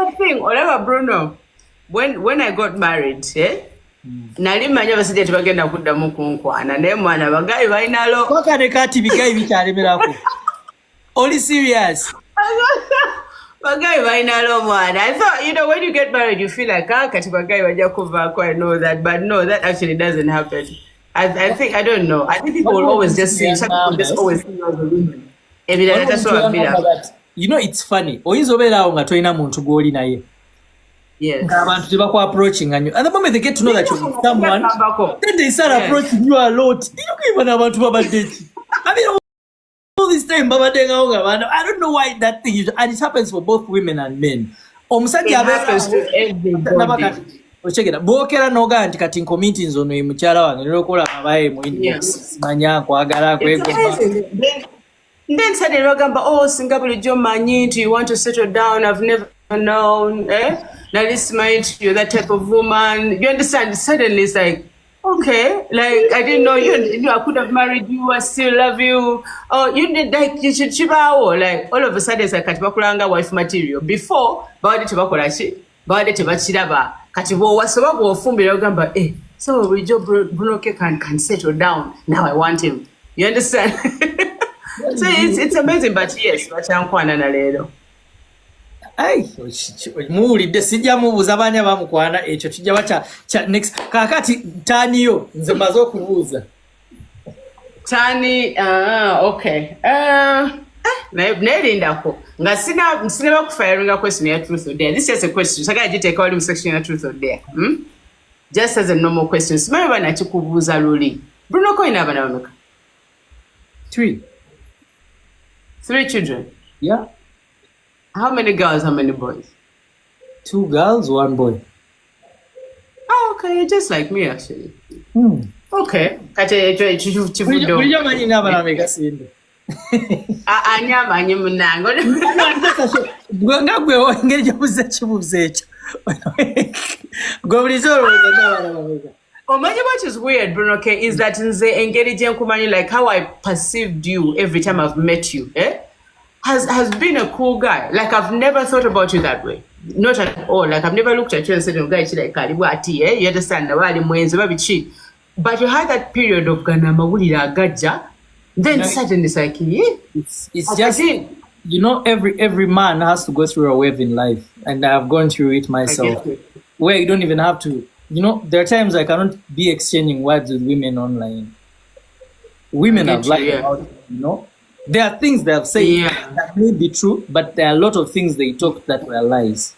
that thing, whatever, Bruno. When I got married, nali manya abasajja tebagenda kuddamu kunkwana naye mwana bagayi balinalo wakane kati bigayi bikyalemerako. Only serious. Bagayi balinalo mwana. I thought, when you get married, you feel like, kati bagayi bajja kuvaako, I know that. But no, that actually doesn't happen. I think, I don't know. I think people will always just say, some people just always think of the women. That's what I mean. It's funny. Oyinza obeera awo nga tolina muntu gw'oli naye. Yes. Abantu tebaku approaching and at the moment they get to know that you're with someone, then they start approaching you a lot. You don't even about babadeki. I mean, all this time I don't know why that thing is, and it happens for both women and men. It happens to everybody. Check it out. Bokera noga anti kati committing zono mukyala wange nerokola abaye mu inbox manya kwagala kwego. Then suddenly wagamba, singa bulijjo manyi, you want to settle down, I've never known, now this might, you're that type of woman. You understand? Suddenly it's like, okay, like I didn't know you I could have married you, I still love you. Oh, you did like you should chibao. Like all of a sudden it's like katibakulanga wife material. Before, bawade tebakola ki, bawade tebakiraba. Kati bo wasoba bo fumbira ogamba, so Bruno K can settle down. Now I want him. You understand? So it's amazing, but yes, Bakyankwana na leero. Muwulidde sijja mubuuza baanya bamukwana ekyo kijja bacha next kakati taniyo nze maze okubuuza tani okay nayerindako nga sina bakufiringa question ya truth or dare. This is just a question saka giteeka wali mu section ya truth or dare. Just as a normal question simanyi bana kikubuuza luli Bruno K ina abana bameka? 3 children. Yeah. How many girls, how many boys? 2 girls, 1 boy. Oh, okay, you're just like me actually. Okay. Anyamanyi munango. Ngagwe ngeri jabuze kibuze ekyo. What is weird, Bruno K, is that in the engaging kumani, like how I perceived you every time I've met you, has been a cool guy. Like I've never thought about you that way. Not at all. Like I've never looked at you and said, guy, you understand? But you had that period of Ganamawulira Gaja. Then suddenly it's like, it's just, every man has to go through a wave in life. And I've gone through it myself. Where you don't even have to, there are times I cannot be exchanging words with women online. Women have lied about it, There are things they have said that may be true, but there are a lot of things they talk that were lies.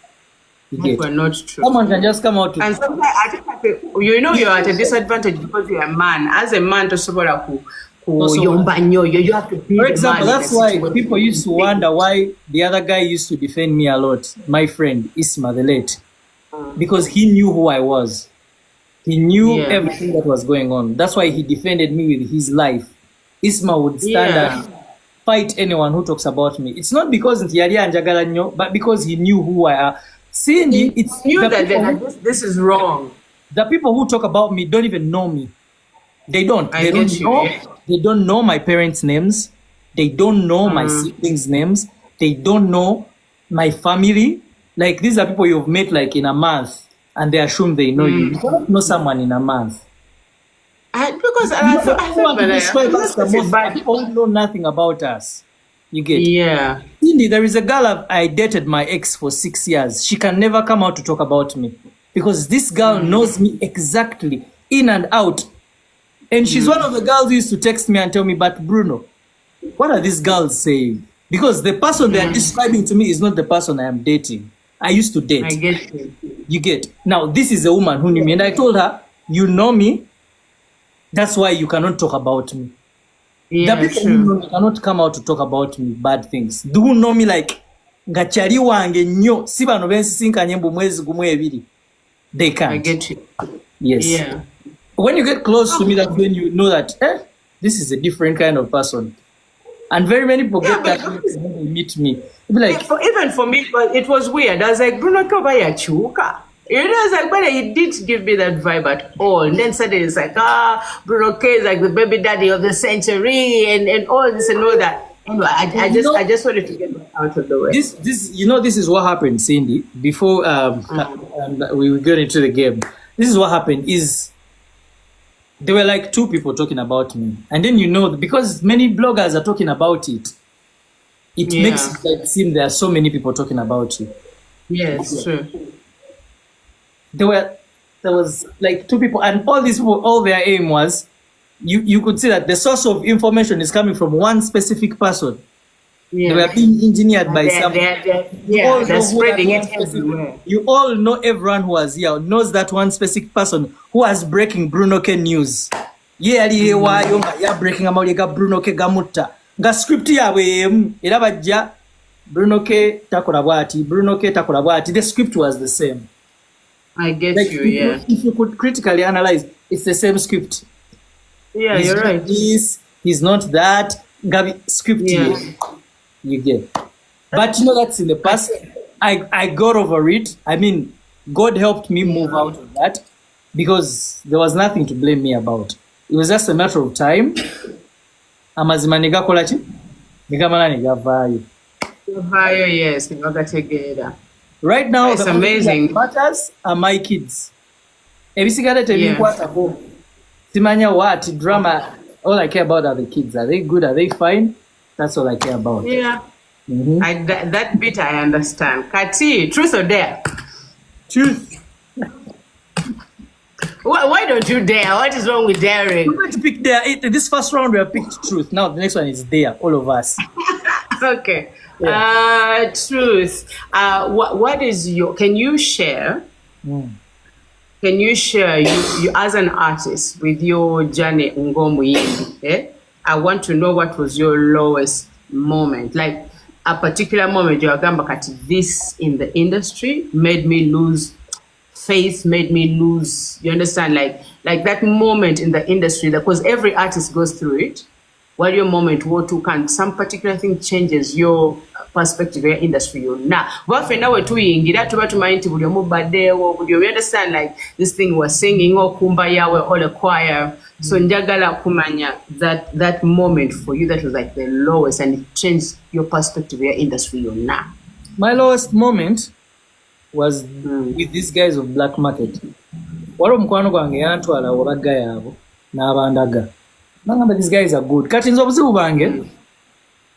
That were not true. Someone can just come out to... And sometimes I just have to, you're at a disadvantage because you're a man. As a man, you have to be. For example, that's why people used to wonder why the other guy used to defend me a lot. My friend, Isma, the late. Because he knew who I was. He knew everything that was going on. That's why he defended me with his life. Isma would stand and fight anyone who talks about me. It's not because but because he knew who I am. Cindy, it's knew that this is wrong. The people who talk about me don't even know me. They don't. They don't know my parents' names. They don't know my siblings' names. They don't know my family. Like these are people you've met like in a month, and they assume they know you. You don't know someone in a month. Because people know nothing about us. You get? Yeah. Cindy, there is a girl I dated my ex for 6 years. She can never come out to talk about me because this girl knows me exactly in and out. And she's one of the girls who used to text me and tell me, but Bruno, what are these girls saying? Because the person they are describing to me is not the person I am dating. I used to date. I get you. You get? Now, this is a woman who knew me. And I told her, you know me. That's why you cannot talk about me. Yeah, the people who know me cannot come out to talk about me bad things. Do know me like ngachari wange nyo sibano bensi sinkanye mbu mwezi gumwe ebiri. They can't. I get you. Yes. Yeah. When you get close to me, that's when you know that this is a different kind of person. And very many people get that when they meet me. Like, even for me, it was weird. I was like, Bruno K chuka. It's like, but he didn't give me that vibe at all. And then suddenly it's like, Bruno K is like the baby daddy of the century and all this and all that. I just wanted to get that out of the way. This this is what happened, Cindy. Before we got into the game, this is what happened. Is there were like two people talking about me, and then because many bloggers are talking about it, it makes it seem there are so many people talking about you. Yes, true. There was like two people, and all these people, all their aim was. You could see that the source of information is coming from one specific person. Yeah. They were being engineered by someone. They're spreading it everywhere. You all know everyone who was here knows that one specific person who was breaking Bruno K news. Yeah, breaking Bruno K gamutta. Nga script yawe era bajja Bruno K takola bwati. The script was the same. I get you, If you could critically analyze, it's the same script. Yeah, you're right. He's not that. Gabi script you get. But that's in the past. I got over it. I mean, God helped me move out of that because there was nothing to blame me about. It was just a matter of time. Amazima nigakola ki? Nigamala nigavayo. Yes, together. Right now, it's amazing. Matters are my kids. Ebisigala tebikwatako. Simanya what drama? All I care about are the kids. Are they good? Are they fine? That's all I care about. Yeah. That bit I understand. Kati, truth or dare? Truth. Why don't you dare? What is wrong with daring? We're going to pick dare. This first round we have picked truth. Now the next one is dare. All of us. Okay. Yeah. Truth. What is your? Can you share? Can you share you as an artist with your journey ngomuyimbi? I want to know what was your lowest moment, like a particular moment you agamba kati this in the industry made me lose faith, made me lose. You understand, like that moment in the industry, because every artist goes through it. What your moment can some particular thing changes your perspective your industry now. Wafe nawe tuyingira tuba tumanyi nti buli omu baddeewo buli we understand like this thing was singing or kumbaya or a choir. So njagala kumanya that moment for you that was like the lowest and it changed your perspective your industry now. My lowest moment was with these guys of Black Market. Waliwo mukwano gwange yantwala wabagaya abo n'abandaga. Nangamba these guys are good. Kati nze obuzibu bange.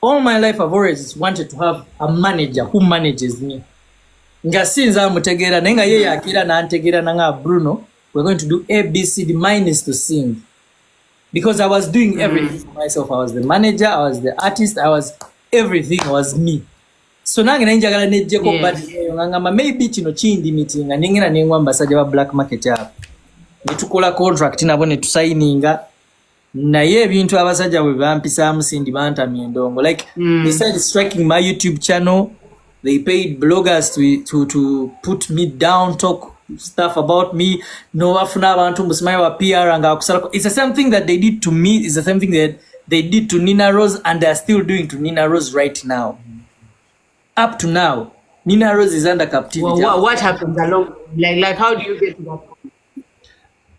All my life I've always wanted to have a manager who manages me. Nga sinza mutegera nenga ye yakira na antegera nanga Bruno. We're going to do ABCD. Mine is to sing. Because I was doing everything for myself. I was the manager, I was the artist, I was everything, I was me. So nange nanjagala nejjeko badi ngamba maybe kino kindi meeting nga ningena nengwa Abasajja ba Black Market app. Netukola contract nabo ne tusigninga. Naye ebintu Abasajja bwe bampisaamu Cindy bantamye endongo. Like they started striking my YouTube channel. They paid bloggers to put me down, talk stuff about me. No afuna abantu musimaye wa PR nga akusala. It's the same thing that they did to me. It's the same thing that they did to Nina Rose and they are still doing to Nina Rose right now. Up to now, Nina Rose is under captivity. Well, what happens along? Like how do you get to that point?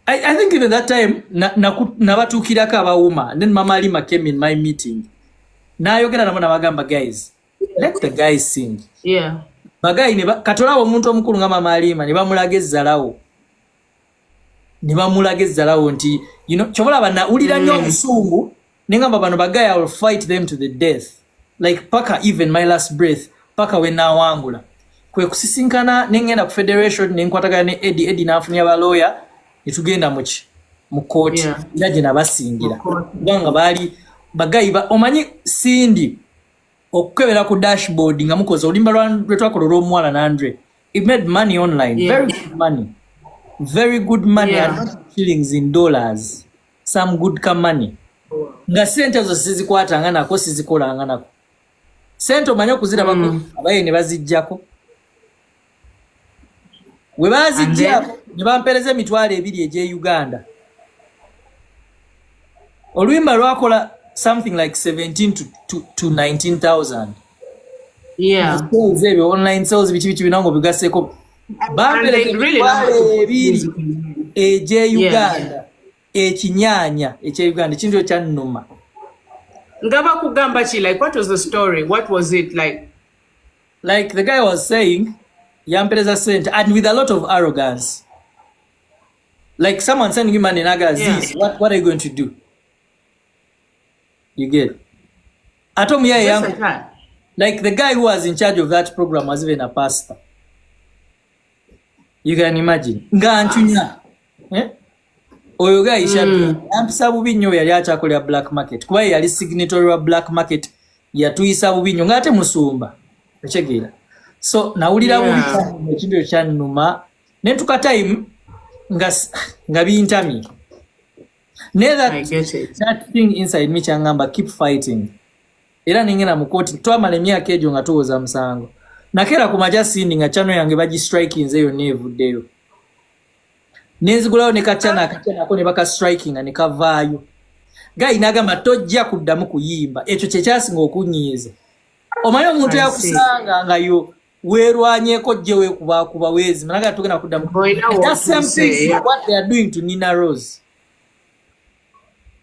I think even that time nabatukirako abawuma, and then Mama Lima came in my meeting. Nayogera nabo nabagamba guys, let the guys sing. Yeah. Bagayi ne katola omuntu omukulu nga Mama Lima ne bamulaga ezzalawo. Ne bamulaga ezzalawo nti chobola bana ulira nnyo obusungu nengamba bano bagayi I will fight them to the death. Like paka even my last breath paka we nawangula. Kwe kusisinkana nengenda ku federation nenkwatagana ne Eddie nafunya ba lawyer. Itugenda mu court jaji nabasingira kubanga bali bagayi omanyi Cindy okukebera ku dashboard nga mukoze olimba lwetwakola olw'omuwala na Andre. It made money online. Very good money and not shillings in dollars, some good money. Nga sente zo sizikwatanga nako sizikolanga nako sente omanyi okuzirabako abaye ne bazijjako we bazijjako ne bampereza emitwalo 2 egye Uganda. Olwimba lwakola something like 17 to 19,000. Yeah. Sales ebyo online sales bichi binango bigaseko. Bampereza emitwalo 2 egye Uganda. Ekinyanya ekye Uganda kintu kya nnuma. Ngaba kugamba chi, like, what was the story? What was it like? Like the guy was saying, Yampereza sent, and with a lot of arrogance. Like someone sending him money in Agaziz, what are you going to do? You get? I told me, like the guy who was in charge of that program was even a pastor. You can imagine. Nga eh? Oyo guy ampisa bubi nnyo yali akyakolera black market. Kuba yali signatory wa black market yatuyisa bubi nnyo ngate musumba. Ekyegera. So nawulira bubi ekintu ekyannuma ne tuka time nga bintami. That thing inside me kyangamba keep fighting. Era ningena mu court twamala emyaka egyo nga tuwoza musango. Nakera ku maja sindi nga channel yange baji striking nze yo nevuddeyo. Nenzigulawo ne kachana ko ne baka striking ne kavaayo. Guy nagamba tojja kuddamu kuyimba. Ekyo kye kyasinga okunyiiza. Omanyi omuntu yakusanga nga yo weerwanyeko gye weekuba weezi. Managa tugenda kuddamu. That's same thing what they are doing to Nina Rose.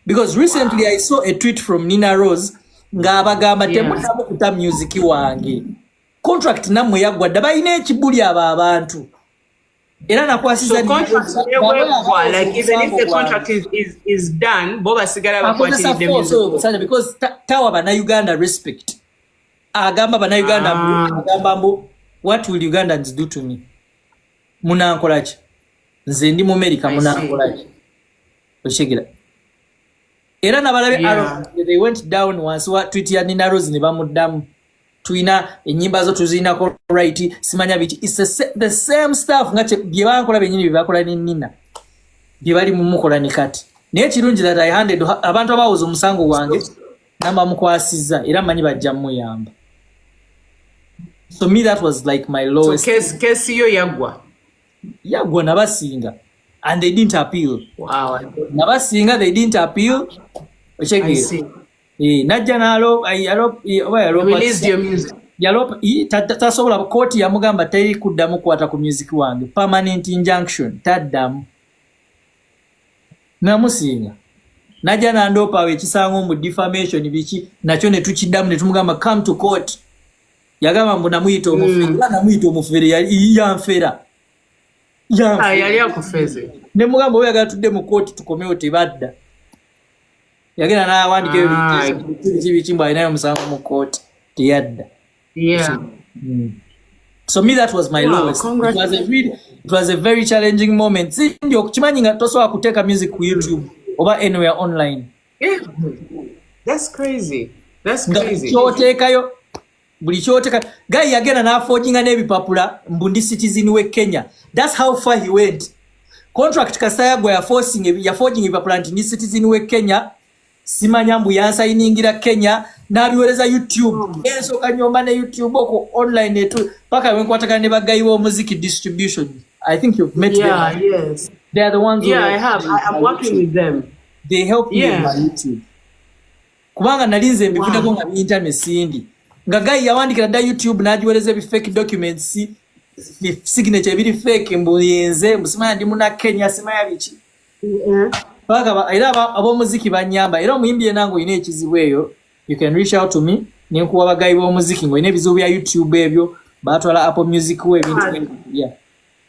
Because recently I saw a tweet from Nina Rose nga abagamba temutamu kuta music wange. Contract namwe yaggwa dda balina ekibuli abo abantu. Era nakwasiza so contract like even if the contract is done boba sigala bakwatira music because tawa bana Uganda respect. Agamba bana Uganda agamba mbu what will Ugandans do to me? Munankola ki? Nze ndi mu America munankola ki? Oshegera. Era nabalabe they went down once what tweet ya Nina Rose ne bamuddamu. Tuina enyimba zo tuzina ko right simanya biti it's the same stuff ngache bye bankola benyini bye bakola ni Nina bye bali mu mukola ni kati naye kirungi that I handed abantu abawoza omusango wange namba mukwasiza era manyi bajja muyamba. So me that was like my lowest. So case yo yagwa nabasinga and they didn't appeal. Wow. Nabasinga they didn't appeal. Check I see. Najja nalo released your music. Tasobola court yamugamba teri kuddamu kwata ku music wange. Permanent injunction taddamu. Namusinga. Najja nandopa ekisango mu defamation biki nakyo ne tukiddamu ne tumugamba come to court. Yagamba mbona muyita omufere namuyita omufere yanfera. Yali akufeze. Ne mugamba oyo yagatudde mu court tukomewo tebadda. Yagenda na wandike bichimba inayo musango mu court tiyadda. So me that was my lowest. It was a very challenging moment. Ndio okukimanyi nga tosobola kuteeka music ku YouTube oba anywhere online. That's crazy. Choteekayo buli choteeka guy yagenda n'aforginga n'ebipapula mbundi citizen we Kenya. That's how far he went. Contract kasayagwa ya forging ebipapula nti ni citizen we Kenya. Simanya mbu yansayiningira Kenya nabiwereza YouTube enso kanyomba ne YouTube oko online etu paka wenkwataka ne bagayi wo music distribution. I think you've met them. Yes. They are the ones who I have. I'm working with them. They help me with my YouTube. Kubanga nalinze mbifundako nga internet sindi. Nga gayi yawandikira da YouTube najiwereza bi fake documents signature biri fake mbuyenze musimanya ndi muna Kenya simanya bichi. Era ab'omuziki banyamba era omuyimbi nango ine ekizibweyo you can reach out to me nenkuwa bagayi b'omuziki ngo ine ebizibu bya YouTube ebyo batwala Apple Music we ebintu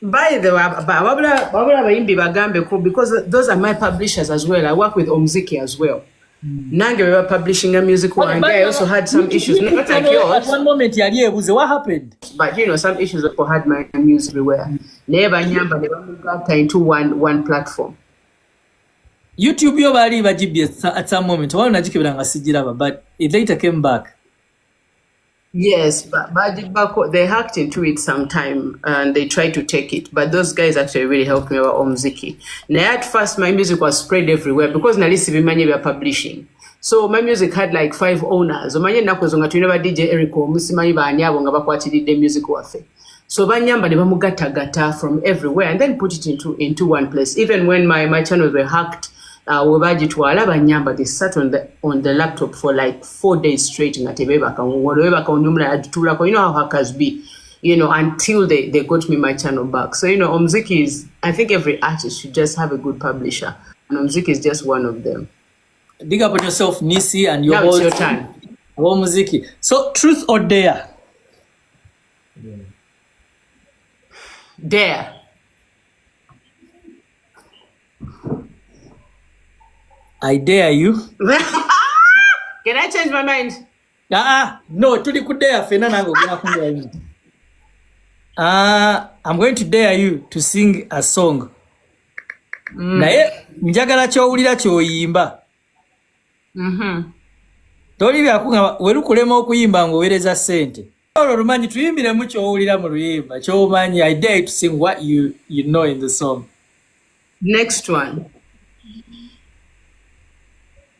by the way babula abayimbi bagambe ko because those are my publishers as well. I work with Omziki as well. Nange we were publishing a music one. I also had some issues not like yours. At one moment yali ebuze what happened? But you know some issues that had my music everywhere. Never nyamba ne bamugata into one platform. YouTube yo bali bajibye at some moment wao najikebera nga sijiraba but it later came back. Yes, but they hacked into it sometime and they tried to take it. But those guys actually really helped me about Omziki. Now at first my music was spread everywhere because nalisi bimanye we are publishing. So my music had like 5 owners. Omanye nakozonga tuneba DJ Eriko musimanyi banyabo nga bakwatidde music wafe. So banyamba ne bamugata from everywhere and then put it into one place. Even when my channels were hacked, webagitwala banyamba they sat on the laptop for like 4 days straight ngatebeba kanyumla aditulako. You know how hackers be, you know, until they got me my channel back. So you know Omziki is, I think every artist should just have a good publisher and Omziki is just one of them. Big up on yourself, Nisi, and your Now it's your turn. whole muziki. So, truth or dare? Dare. I dare you. Can I change my mind? No, tuli ku dare fena nango gina kumbia you. I'm going to dare you to sing a song. Naye njagala kyowulira kyoyimba. Toli byakunga werukulema okuyimba ng'oweereza ssente. Olwo lumanyi tuyimbiremu kyowulira mu luyimba ky'omanyi. I dare you to sing what you know in the song. Next one.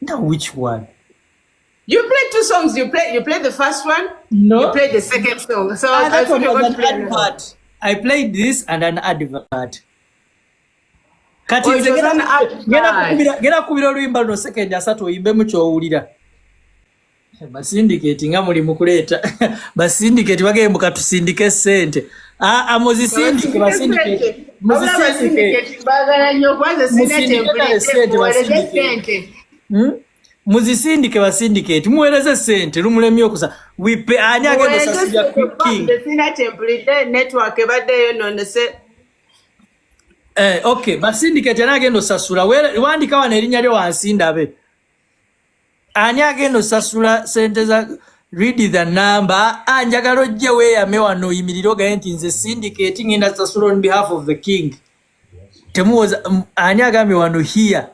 Now which one? You played 2 songs. You played the first one. No. You played the second song. So I That thought one you were was going an to play advert. I played this and an advert. Kati Oh, it was an advert. gena kubira oluyimba luno second asatu oyimbemu kyowulira. Basindicate nga muli mu kuleeta. Basindicate bageye mukatusindike ssente. Muzisindike basindicate. Muzisindike. Bagala nnyo kwanza sina template. Muzisindike basindicate. Muweereze ssente lumulemye okusa. Ani agenda osasira king. Sina template network ebaddeyo nonese. Okay, basindicate ani agenda osasula. Wandika wano erinnya lyo wansi ndabe. Ani agenda osasula sente za read the number. Njagala ojje weeyame wano oyimirire ogaye nti nze syndicate ngenda sasula on behalf of the king. Temuwoza ani agambye wano here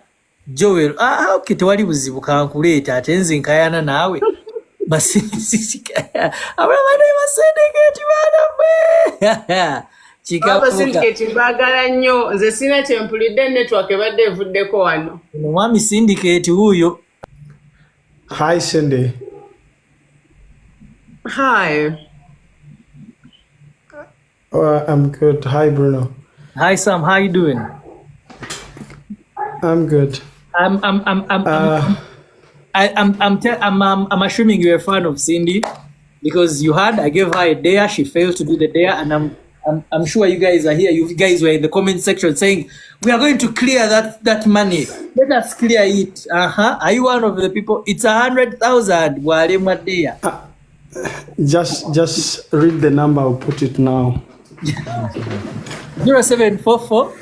Joel. Okay, tewali buzibu kankuleeta ate nze nkayana naawe. Basindicate. Abamane basindicate bana mwe. Abasindicate bagala nnyo. Nze sina template network ebadde evuddeko wano. Mwami syndicate huyo. Hi, Cindy. Hi. I'm good. Hi, Bruno. Hi Sam, how you doing? I'm good. I'm assuming you're a fan of Cindy because I gave her a dare, she failed to do the dare, and I'm sure you guys are here. You guys were in the comment section saying we are going to clear that money. Let us clear it. Are you one of the people? It's 100,000. Just read the number. I'll put it now. 0744.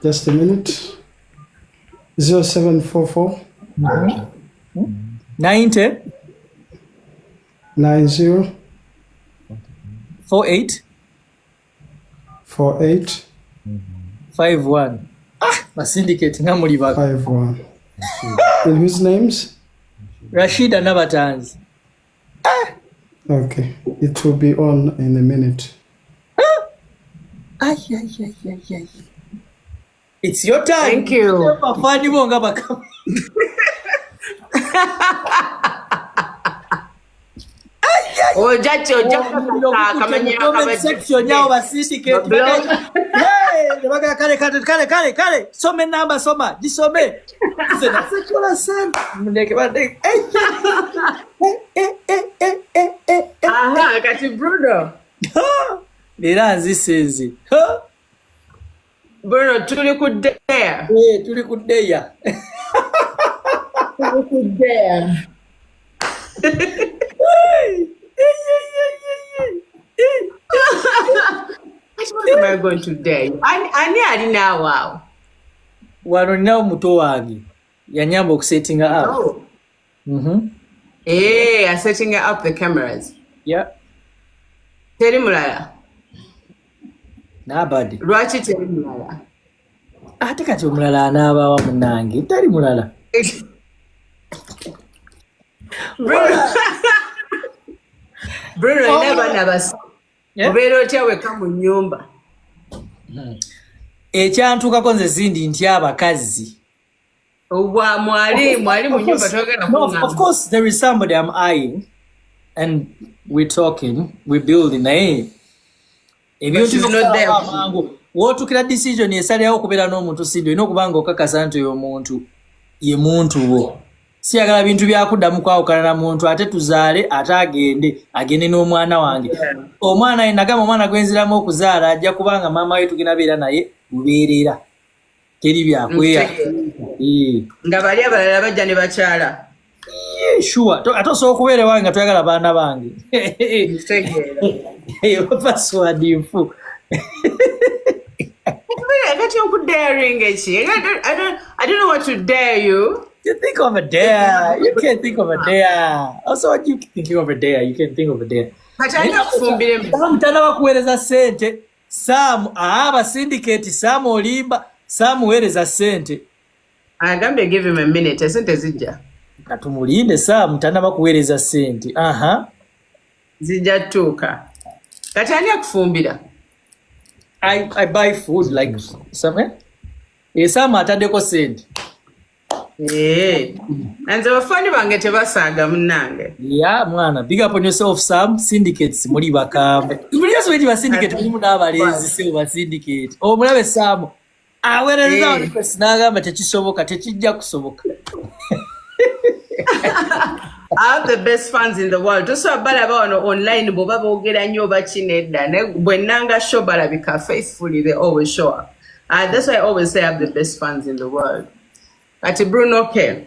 Just a minute. 0744 90 90 48 48 51. My syndicate namuli baka. 51. In whose names? Rashida Nabatans. Okay. It will be on in a minute. Ay. It's your time. Thank you. Comment section yao basindicate. Kale. Some number soma. Jisome. Sena sekola sana. Mndeke bade. Aha, kati Bruno. Era nzisezi. Bruno, tuli ku dare. Tuli ku dare. Tuli ku dare. What am I going to dare? Ani alina waawo. Wano ninawo muto wange. Yanyamba okusettinga up. Oh. I'm setting up the cameras. Yeah. Teri mulala. Nabadi. Lwaki teri mulala? Ate kati omulala anaabawa munnange. Teri mulala. Bruno never basi. Obeera otya weka mu nnyumba. Ekyantuukako nze Cindy ntya abakazi. Mwali mu nyumba togenda kungamba. Of course there is somebody I'm eyeing and we're talking, we're building naye. Wootukira decision esalirawo okubeera n'omuntu Cindy olina okuba nga okakasa nti oyo omuntu ye muntu wo. Siyagala bintu byakuddamu kwawukana na muntu ate tuzaale ate agende n'omwana wange. Omwana ye nagamba omwana gwenziramu okuzaala ajja kubanga maama we tugenda beera naye lubeerera. Teri byakweya. nga bali abalala bajja ne bakyala. Sure. Ate osobola okubeera wange nga toyagala baana bange. Password nfu. Kati onkudaring eki. I don't know what to dare you. You think of a dare. You can't think of a dare. Also, what you thinking of a dare? You can think of a dare. Kati alina kufumbira mutana bakuweereza sente. Sam aba syndicate Sam olimba. Sam weereza sente. Agambye give him a minute. Sente zijja. Katumulinde Sam mutana bakuweereza sente. Zijja tuuka. Kati ani akufumbira? I buy food like some. Sam atadeko sente. Nze bafani bange tebasaaga munnange. Yeah, mwana. Big up on yourself, Sam. Syndicates muli bakambe. Muli just wait for syndicate. Muli munabalezi silver syndicate. Mulabe Sam. Aweereza request n'agamba tekisoboka tekijja kusoboka. I have the best fans in the world. Just so balaba online boba boogera nnyo bakinedda ne bwe nanga show balabika faithfully they always show up. That's why I always say I have the best fans in the world. Ati Bruno K.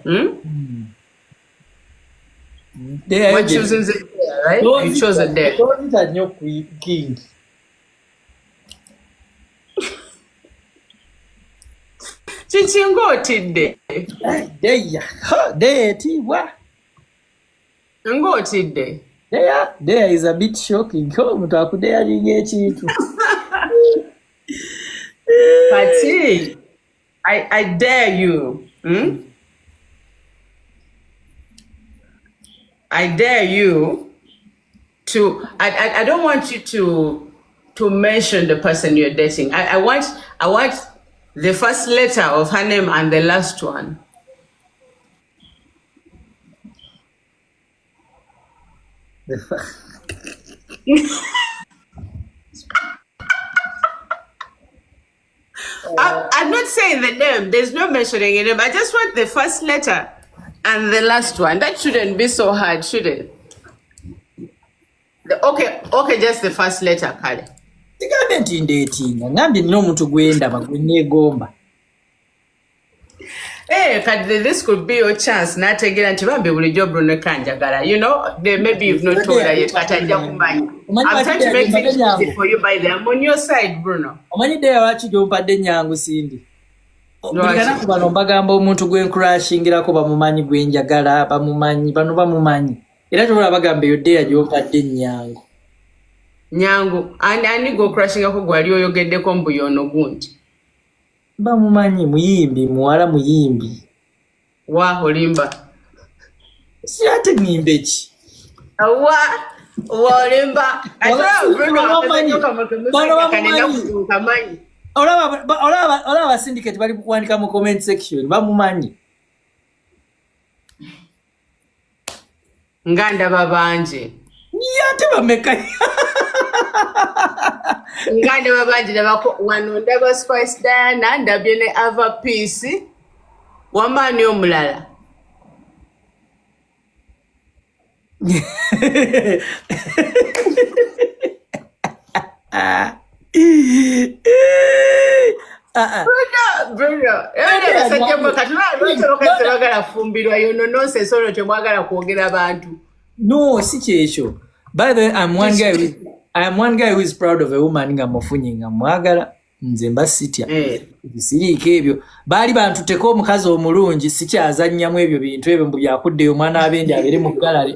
What choosing the day, right? You chose a day. Don't that new king. Chichingo otidde. There tiwa. Ngo otidde. There is a bit shocking. Ko muntu akudeya linga ekintu. Pati, I dare you. I dare you to. I don't want you to mention the person you're dating. I want the first letter of her name and the last one. I'm not saying the name. There's no mentioning in it. I just want the first letter and the last one. That shouldn't be so hard, should it? Okay, just the first letter, Kale. Tigambe nti ndeetinga. Ngambye nina omuntu gwendaba gwe neegomba. This could be your chance. Nategera nti bambi bulijjo Bruno K njagala. You know, maybe you've not told her yet, but ajja kumanya. I'm trying to make things easy for you by the I'm on your side, Bruno. Omanyidde lwaki gy'ompadde ennyangu Cindy? Buli bano mbagamba omuntu gwe nkurashingirako bamumanyi gwe njagala, bamumanyi, bano bamumanyi. Era tobola bagamba eyo ddeya gy'ompadde ennyangu. Nyangu, ani gwe okurashingako gwali oyogeddeko mbu y'ono gundi. Bamumanyi muyimbi, muwala muyimbi. Wa olimba. Si ate ngimbe ki? Wa olimba. Olaba syndicate bali kuwandika mu comment section. Bamumanyi. Nganda babanje. Ate bameka. Ngande babanje wano ndaba Spice Diana ndabye ne Ava Peace wamani omulala. Bruno. Abasajja katulagala fumbirwa yono nonsense ono temwagala kwogera abantu. No, si kyekyo. By the way, I am one guy who is proud of a woman nga mufunye nga mwagala nze mbasitya. Bisiriiko ebyo. Baali bantuteko omukazi omulungi sikyazannyamu ebyo bintu ebyo mbu byakuddeyo omwana abendi abeere mu gallery.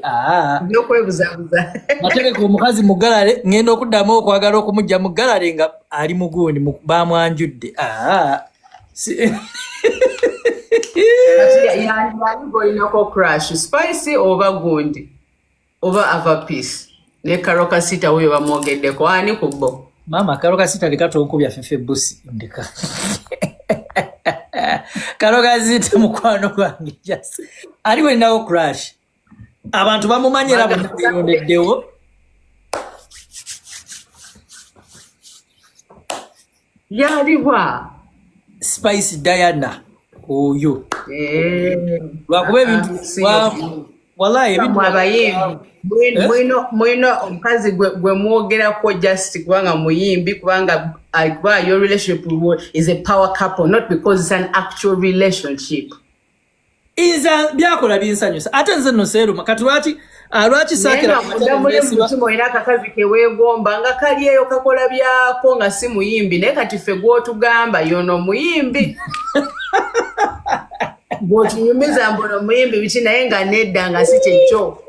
N'okwebuzabuza. Mategeka omukazi mu gallery ngenda okuddamu okwagala okumujja mu gallery nga ali mugundi bamwanjudde. Yani golinako crash Spice oba gundi oba Ava Peace ne Karoka Sita huyo bamwogeddeko ani kubbo. Mama Karoka Sita likatonkubya fefe busi ndika. Karoka Sita mukwano gwange just aliwe nawo crash abantu bamumanyira bondeddewo. Yaliwa Spice Diana oyo lwakuba ebintu wallahi ebintu abayimbi mwino omukazi gwe mwogerako just kubanga muyimbi kubanga your relationship is a power couple, not because it's an actual relationship. Iza byakola binsanyusa ate nze no seeruma kati lwaki saakira mutima olina akakazi keweegomba nga kali eyo kakola byako nga si muyimbi naye kati ffe gw'otugamba yono muyimbi bw'otunyumiza mbono muyimbi biki naye nga nedda nga si kyekyo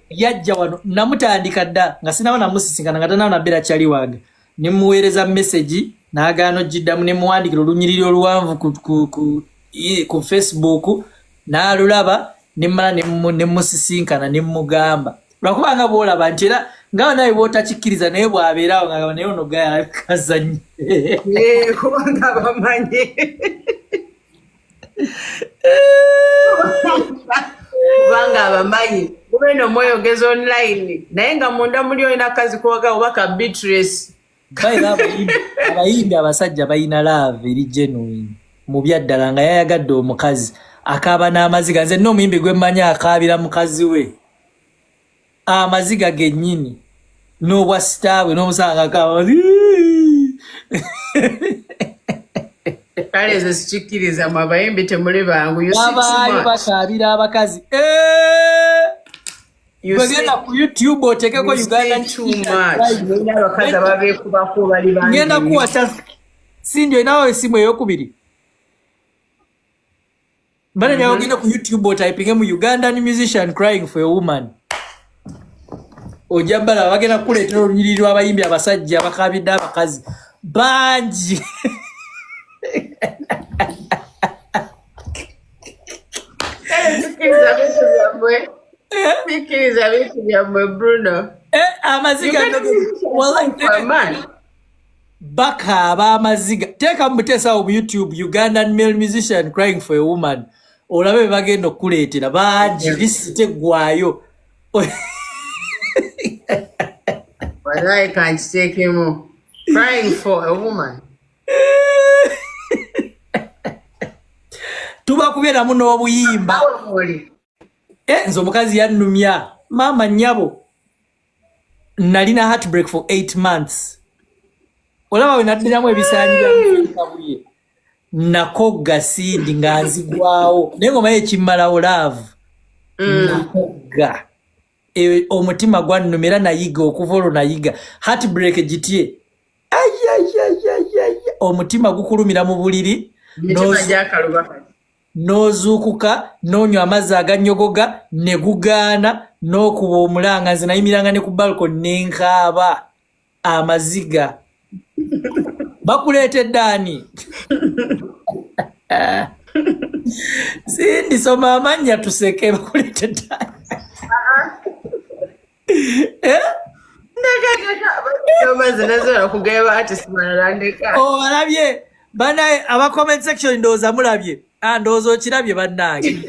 yajja wano namutandika dda nga sinawo namusisinkana nga tanawo nabeera kyali wange ne muweereza message n'agaana ogiddamu ne muwandikira olunyiriri oluwanvu ku Facebook n'alulaba ne mmala ne musisinkana ne mugamba lwakubanga bw'olaba nti era ngawo nawe bw'otakikkiriza naye bw'abeerawo nga naye ono gaya kazannye kubanga bamanyi kubanga abamanyi kubeeno mweyogeza online naye nga munda muli olina kazi kuwaga obaka Beatrice abayimbi abasajja balina love eri genuine mu byaddala nga yayagadde omukazi akaaba n'amaziga nze n'omuyimbi gwe mmanyi akaabira mukazi we amaziga gennyini n'obwa sitaawe n'omusanga akaaba kale ze sikikkiriza mu abayimbi temuli bangu abaayo bakaabira abakazi Bagenda ku YouTube otekeko Ugandan ngenda kuwata Cindy nawe esimu eyokubiri bale nawe ogenda ku YouTube otypinge mu Ugandan musician crying for a woman ojambala bagenda kuleetera olunyiriri lw'abayimbi abasajja bakabidde abakazi bangi Sikiriza vitu vya Bruno. Amaziga wallahi bakaaba amaziga teka mutesa mu YouTube Ugandan male musician crying for a woman olabe bagenda okuleetera bangi lisite gwayo Wallahi can't take him crying for a woman. Tuba kubeera muno obuyimba nze omukazi yannumya mama nnyabo nalina heartbreak for 8 months olaba we naddiramu ebisaanyi byabuye nakogga Cindy nga nzigwawo naye ngoma yekimmalawo love nakogga omutima gwannumira nayiga okuva olwo nayiga heartbreak gitye omutima gukulumira mu buliri nozuukuka nonywa amazzi aganyogoga ne gugaana n'okuba omulanga nze nayimiranga ne ku balcony nenkaaba amaziga bakuleetedde ani Cindy soma amannya tuseke bakuleetedde olabye banaye aba comment section ndowooza mulabye ndowooza okirabye bannange